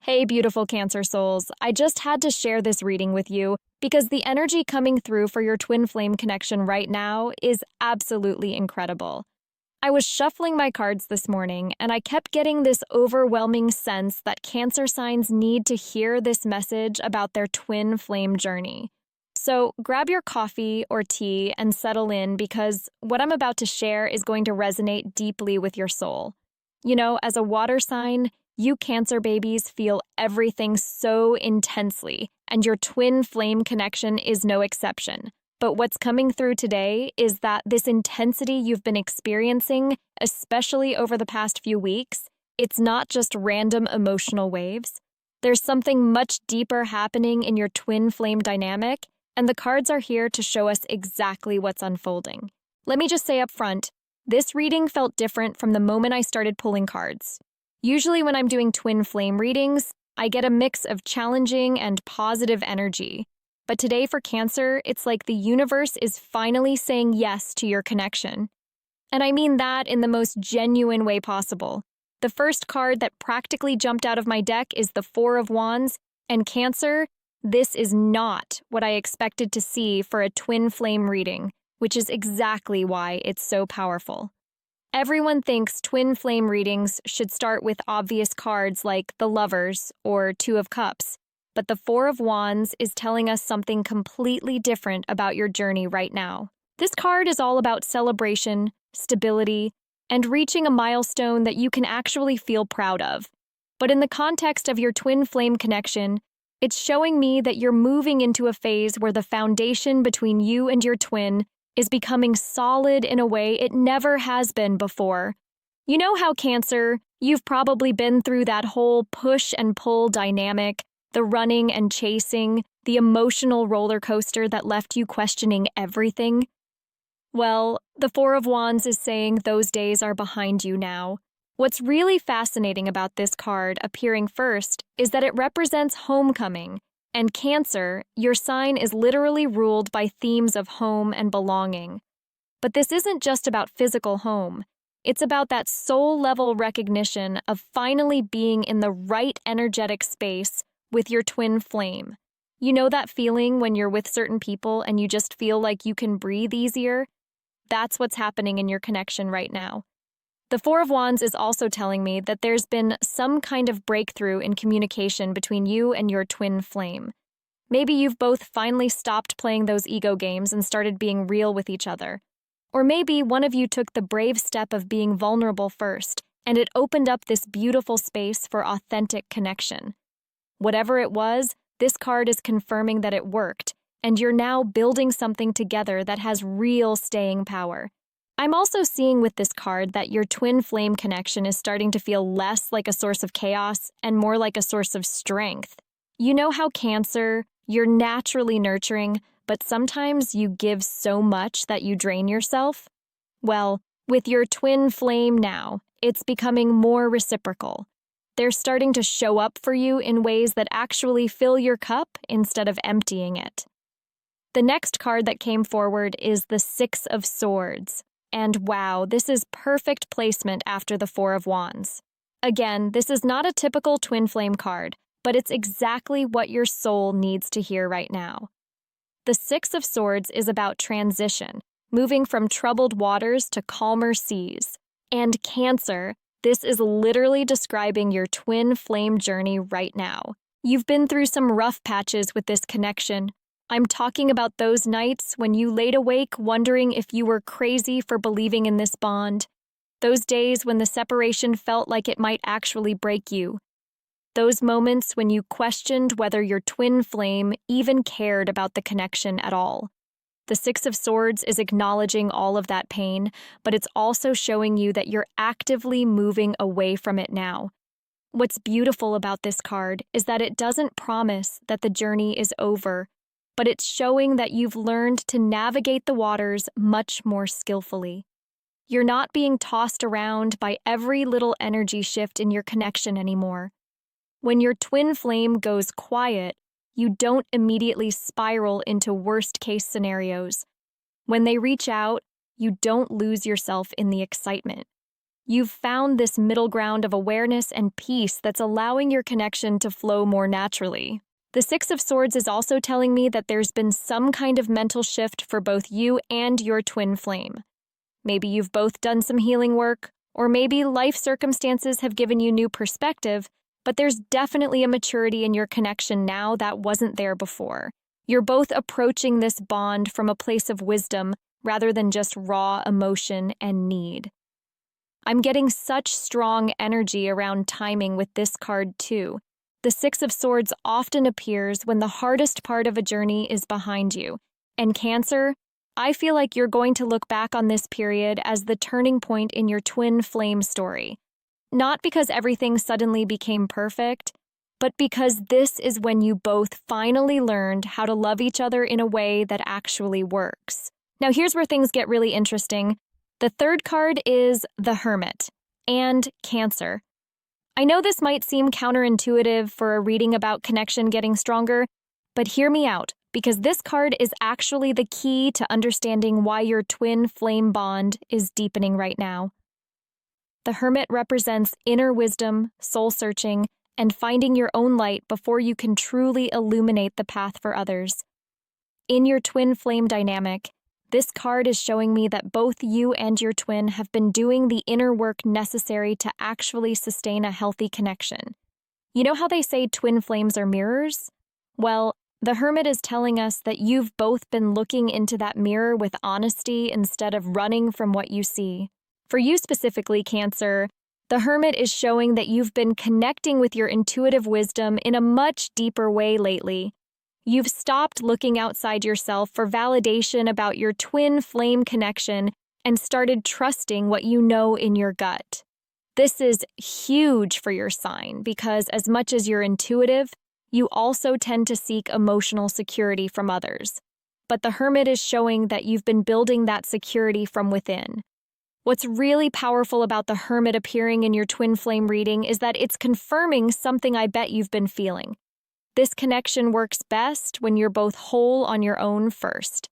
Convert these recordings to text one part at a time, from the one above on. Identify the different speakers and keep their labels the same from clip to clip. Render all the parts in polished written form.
Speaker 1: Hey, beautiful Cancer souls. I just had to share this reading with you because the energy coming through for your twin flame connection right now is absolutely incredible. I was shuffling my cards this morning and I kept getting this overwhelming sense that Cancer signs need to hear this message about their twin flame journey. So grab your coffee or tea and settle in because what I'm about to share is going to resonate deeply with your soul. You know, as a water sign, you Cancer babies feel everything so intensely, and your twin flame connection is no exception. But what's coming through today is that this intensity you've been experiencing, especially over the past few weeks, it's not just random emotional waves. There's something much deeper happening in your twin flame dynamic, and the cards are here to show us exactly what's unfolding. Let me just say up front, this reading felt different from the moment I started pulling cards. Usually when I'm doing twin flame readings, I get a mix of challenging and positive energy. But today for Cancer, it's like the universe is finally saying yes to your connection. And I mean that in the most genuine way possible. The first card that practically jumped out of my deck is the Four of Wands, and Cancer, this is not what I expected to see for a twin flame reading, which is exactly why it's so powerful. Everyone thinks twin flame readings should start with obvious cards like the Lovers or Two of Cups, but the Four of Wands is telling us something completely different about your journey right now. This card is all about celebration, stability, and reaching a milestone that you can actually feel proud of. But in the context of your twin flame connection, it's showing me that you're moving into a phase where the foundation between you and your twin is becoming solid in a way it never has been before. You know how Cancer, you've probably been through that whole push and pull dynamic, the running and chasing, the emotional roller coaster that left you questioning everything? Well, the Four of Wands is saying those days are behind you now. What's really fascinating about this card appearing first is that it represents homecoming. And Cancer, your sign is literally ruled by themes of home and belonging. But this isn't just about physical home. It's about that soul-level recognition of finally being in the right energetic space with your twin flame. You know that feeling when you're with certain people and you just feel like you can breathe easier? That's what's happening in your connection right now. The Four of Wands is also telling me that there's been some kind of breakthrough in communication between you and your twin flame. Maybe you've both finally stopped playing those ego games and started being real with each other. Or maybe one of you took the brave step of being vulnerable first, and it opened up this beautiful space for authentic connection. Whatever it was, this card is confirming that it worked, and you're now building something together that has real staying power. I'm also seeing with this card that your twin flame connection is starting to feel less like a source of chaos and more like a source of strength. You know how Cancer, you're naturally nurturing, but sometimes you give so much that you drain yourself? Well, with your twin flame now, it's becoming more reciprocal. They're starting to show up for you in ways that actually fill your cup instead of emptying it. The next card that came forward is the Six of Swords. And wow, this is perfect placement after the Four of Wands. Again, this is not a typical twin flame card, but it's exactly what your soul needs to hear right now. The Six of Swords is about transition, moving from troubled waters to calmer seas. And Cancer, this is literally describing your twin flame journey right now. You've been through some rough patches with this connection. I'm talking about those nights when you laid awake wondering if you were crazy for believing in this bond. Those days when the separation felt like it might actually break you. Those moments when you questioned whether your twin flame even cared about the connection at all. The Six of Swords is acknowledging all of that pain, but it's also showing you that you're actively moving away from it now. What's beautiful about this card is that it doesn't promise that the journey is over, but it's showing that you've learned to navigate the waters much more skillfully. You're not being tossed around by every little energy shift in your connection anymore. When your twin flame goes quiet, you don't immediately spiral into worst-case scenarios. When they reach out, you don't lose yourself in the excitement. You've found this middle ground of awareness and peace that's allowing your connection to flow more naturally. The Six of Swords is also telling me that there's been some kind of mental shift for both you and your twin flame. Maybe you've both done some healing work, or maybe life circumstances have given you new perspective, but there's definitely a maturity in your connection now that wasn't there before. You're both approaching this bond from a place of wisdom rather than just raw emotion and need. I'm getting such strong energy around timing with this card too. The Six of Swords often appears when the hardest part of a journey is behind you. And Cancer, I feel like you're going to look back on this period as the turning point in your twin flame story. Not because everything suddenly became perfect, but because this is when you both finally learned how to love each other in a way that actually works. Now here's where things get really interesting. The third card is the Hermit and Cancer. I know this might seem counterintuitive for a reading about connection getting stronger, but hear me out, because this card is actually the key to understanding why your twin flame bond is deepening right now. The Hermit represents inner wisdom, soul-searching, and finding your own light before you can truly illuminate the path for others. In your twin flame dynamic, this card is showing me that both you and your twin have been doing the inner work necessary to actually sustain a healthy connection. You know how they say twin flames are mirrors? Well, the Hermit is telling us that you've both been looking into that mirror with honesty instead of running from what you see. For you specifically, Cancer, the Hermit is showing that you've been connecting with your intuitive wisdom in a much deeper way lately. You've stopped looking outside yourself for validation about your twin flame connection and started trusting what you know in your gut. This is huge for your sign because as much as you're intuitive, you also tend to seek emotional security from others. But the Hermit is showing that you've been building that security from within. What's really powerful about the Hermit appearing in your twin flame reading is that it's confirming something I bet you've been feeling. This connection works best when you're both whole on your own first.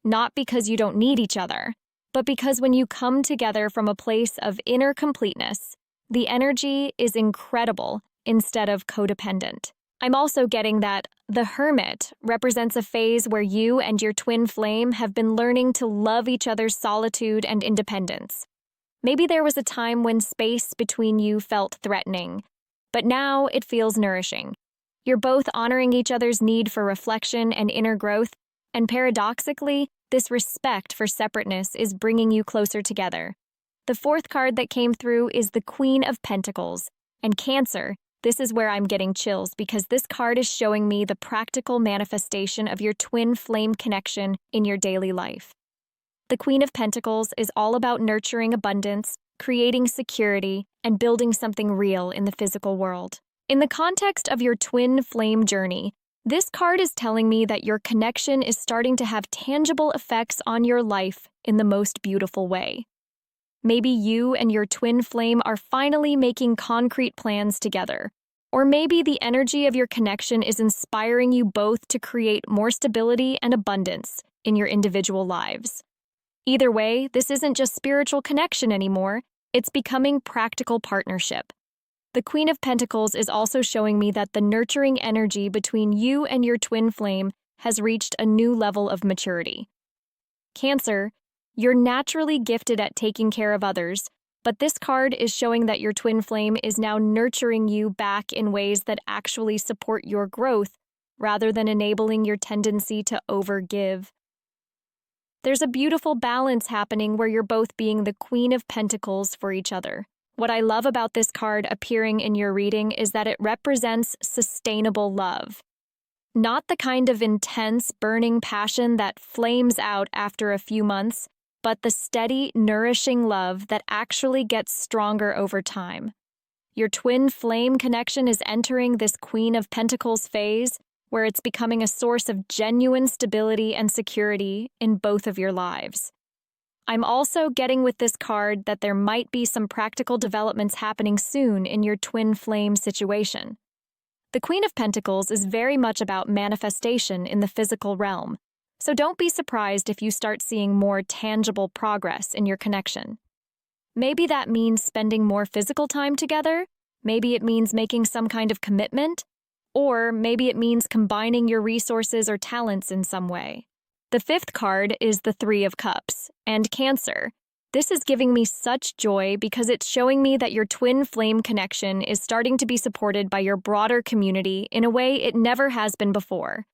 Speaker 1: Not because you don't need each other, but because when you come together from a place of inner completeness, the energy is incredible instead of codependent. I'm also getting that the Hermit represents a phase where you and your twin flame have been learning to love each other's solitude and independence. Maybe there was a time when space between you felt threatening, but now it feels nourishing. You're both honoring each other's need for reflection and inner growth, and paradoxically, this respect for separateness is bringing you closer together. The fourth card that came through is the Queen of Pentacles, and Cancer, this is where I'm getting chills because this card is showing me the practical manifestation of your twin flame connection in your daily life. The Queen of Pentacles is all about nurturing abundance, creating security, and building something real in the physical world. In the context of your twin flame journey, this card is telling me that your connection is starting to have tangible effects on your life in the most beautiful way. Maybe you and your twin flame are finally making concrete plans together. Or maybe the energy of your connection is inspiring you both to create more stability and abundance in your individual lives. Either way, this isn't just spiritual connection anymore, it's becoming practical partnership. The Queen of Pentacles is also showing me that the nurturing energy between you and your twin flame has reached a new level of maturity. Cancer, you're naturally gifted at taking care of others, but this card is showing that your twin flame is now nurturing you back in ways that actually support your growth rather than enabling your tendency to overgive. There's a beautiful balance happening where you're both being the Queen of Pentacles for each other. What I love about this card appearing in your reading is that it represents sustainable love. Not the kind of intense, burning passion that flames out after a few months, but the steady, nourishing love that actually gets stronger over time. Your twin flame connection is entering this Queen of Pentacles phase, where it's becoming a source of genuine stability and security in both of your lives. I'm also getting with this card that there might be some practical developments happening soon in your twin flame situation. The Queen of Pentacles is very much about manifestation in the physical realm, so don't be surprised if you start seeing more tangible progress in your connection. Maybe that means spending more physical time together. Maybe it means making some kind of commitment. Or maybe it means combining your resources or talents in some way. The fifth card is the Three of Cups and Cancer. This is giving me such joy because it's showing me that your twin flame connection is starting to be supported by your broader community in a way it never has been before.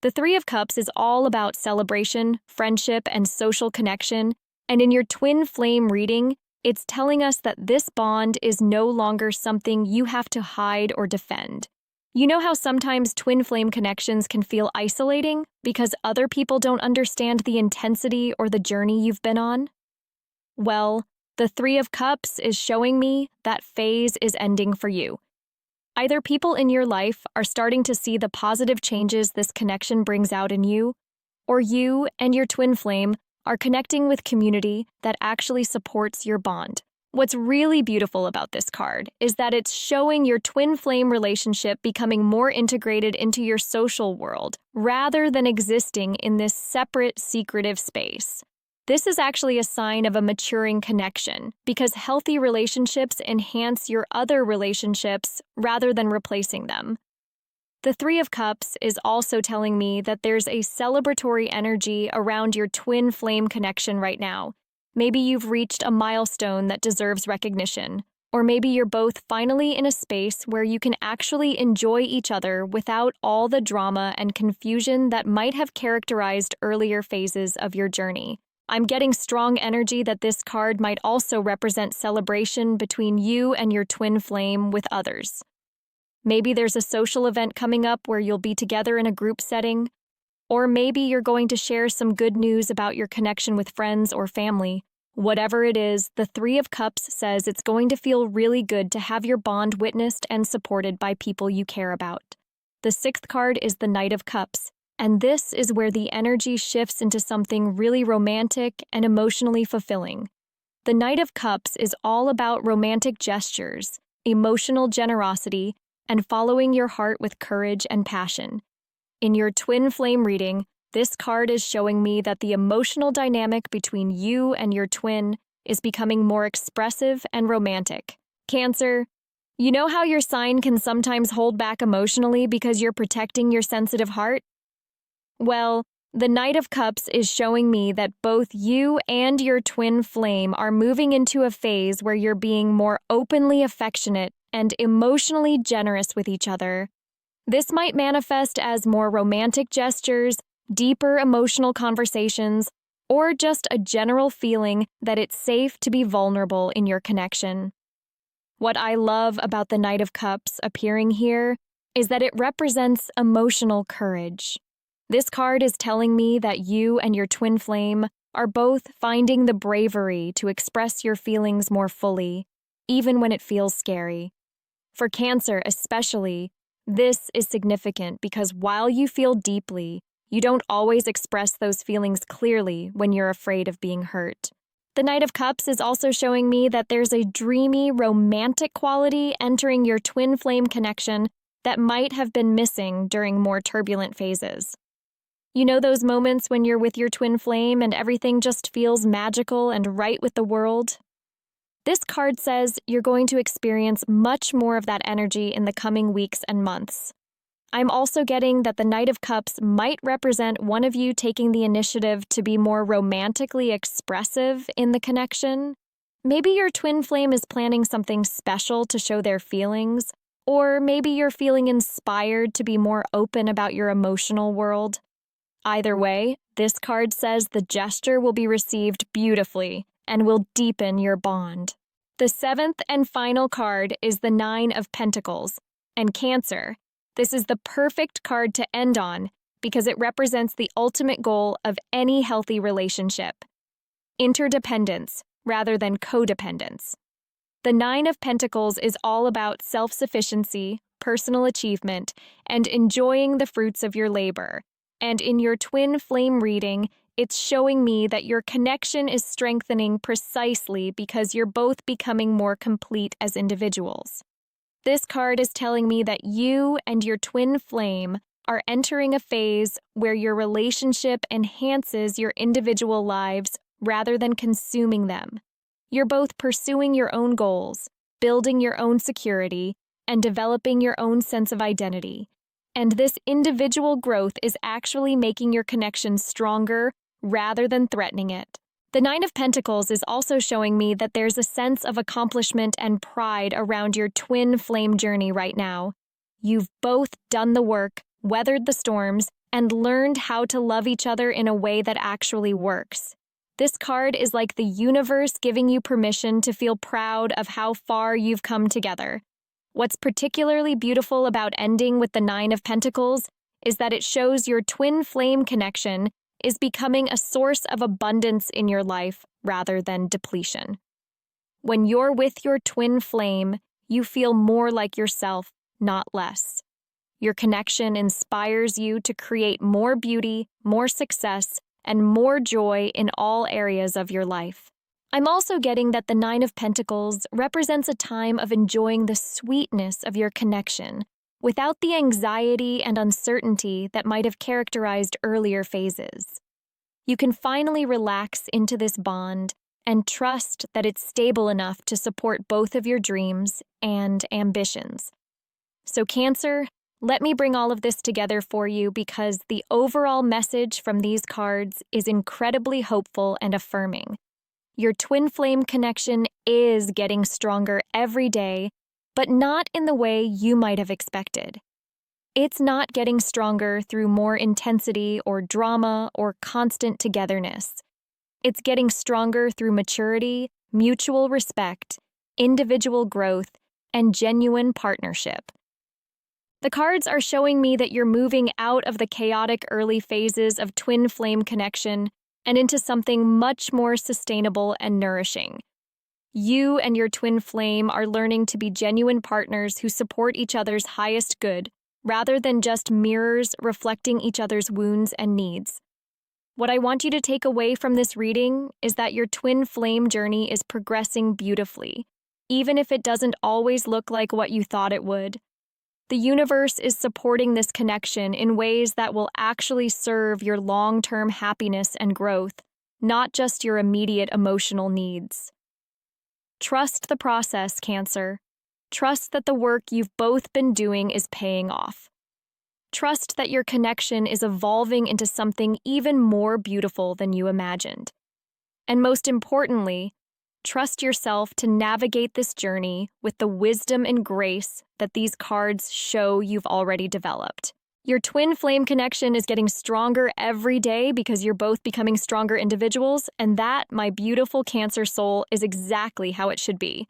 Speaker 1: The Three of Cups is all about celebration, friendship, and social connection, and in your twin flame reading, it's telling us that this bond is no longer something you have to hide or defend. You know how sometimes twin flame connections can feel isolating because other people don't understand the intensity or the journey you've been on? Well, the Three of Cups is showing me that phase is ending for you. Either people in your life are starting to see the positive changes this connection brings out in you, or you and your twin flame are connecting with community that actually supports your bond. What's really beautiful about this card is that it's showing your twin flame relationship becoming more integrated into your social world rather than existing in this separate, secretive space. This is actually a sign of a maturing connection because healthy relationships enhance your other relationships rather than replacing them. The Three of Cups is also telling me that there's a celebratory energy around your twin flame connection right now. Maybe you've reached a milestone that deserves recognition, or maybe you're both finally in a space where you can actually enjoy each other without all the drama and confusion that might have characterized earlier phases of your journey. I'm getting strong energy that this card might also represent celebration between you and your twin flame with others. Maybe there's a social event coming up where you'll be together in a group setting, or maybe you're going to share some good news about your connection with friends or family. Whatever it is, the Three of Cups says it's going to feel really good to have your bond witnessed and supported by people you care about. The sixth card is the Knight of Cups, and this is where the energy shifts into something really romantic and emotionally fulfilling. The Knight of Cups is all about romantic gestures, emotional generosity, and following your heart with courage and passion. In your twin flame reading, this card is showing me that the emotional dynamic between you and your twin is becoming more expressive and romantic. Cancer, you know how your sign can sometimes hold back emotionally because you're protecting your sensitive heart? Well, the Knight of Cups is showing me that both you and your twin flame are moving into a phase where you're being more openly affectionate and emotionally generous with each other. This might manifest as more romantic gestures, deeper emotional conversations, or just a general feeling that it's safe to be vulnerable in your connection. What I love about the Knight of Cups appearing here is that it represents emotional courage. This card is telling me that you and your twin flame are both finding the bravery to express your feelings more fully, even when it feels scary. For Cancer especially, this is significant because while you feel deeply, you don't always express those feelings clearly when you're afraid of being hurt. The Knight of Cups is also showing me that there's a dreamy, romantic quality entering your twin flame connection that might have been missing during more turbulent phases. You know those moments when you're with your twin flame and everything just feels magical and right with the world? This card says you're going to experience much more of that energy in the coming weeks and months. I'm also getting that the Knight of Cups might represent one of you taking the initiative to be more romantically expressive in the connection. Maybe your twin flame is planning something special to show their feelings, or maybe you're feeling inspired to be more open about your emotional world. Either way, this card says the gesture will be received beautifully and will deepen your bond. The seventh and final card is the Nine of Pentacles, and Cancer. This is the perfect card to end on because it represents the ultimate goal of any healthy relationship: interdependence rather than codependence. The Nine of Pentacles is all about self-sufficiency, personal achievement, and enjoying the fruits of your labor. And in your twin flame reading, it's showing me that your connection is strengthening precisely because you're both becoming more complete as individuals. This card is telling me that you and your twin flame are entering a phase where your relationship enhances your individual lives rather than consuming them. You're both pursuing your own goals, building your own security, and developing your own sense of identity. And this individual growth is actually making your connection stronger rather than threatening it. The Nine of Pentacles is also showing me that there's a sense of accomplishment and pride around your twin flame journey right now. You've both done the work, weathered the storms, and learned how to love each other in a way that actually works. This card is like the universe giving you permission to feel proud of how far you've come together. What's particularly beautiful about ending with the Nine of Pentacles is that it shows your twin flame connection is becoming a source of abundance in your life rather than depletion. When you're with your twin flame, you feel more like yourself, not less. Your connection inspires you to create more beauty, more success, and more joy in all areas of your life. I'm also getting that the Nine of Pentacles represents a time of enjoying the sweetness of your connection without the anxiety and uncertainty that might have characterized earlier phases. You can finally relax into this bond and trust that it's stable enough to support both of your dreams and ambitions. So Cancer, let me bring all of this together for you because the overall message from these cards is incredibly hopeful and affirming. Your twin flame connection is getting stronger every day, but not in the way you might have expected. It's not getting stronger through more intensity or drama or constant togetherness. It's getting stronger through maturity, mutual respect, individual growth, and genuine partnership. The cards are showing me that you're moving out of the chaotic early phases of twin flame connection and into something much more sustainable and nourishing. You and your twin flame are learning to be genuine partners who support each other's highest good, rather than just mirrors reflecting each other's wounds and needs. What I want you to take away from this reading is that your twin flame journey is progressing beautifully, even if it doesn't always look like what you thought it would. The universe is supporting this connection in ways that will actually serve your long-term happiness and growth, not just your immediate emotional needs. Trust the process, Cancer. Trust that the work you've both been doing is paying off. Trust that your connection is evolving into something even more beautiful than you imagined. And most importantly, trust yourself to navigate this journey with the wisdom and grace that these cards show you've already developed. Your twin flame connection is getting stronger every day because you're both becoming stronger individuals, and that, my beautiful Cancer soul, is exactly how it should be.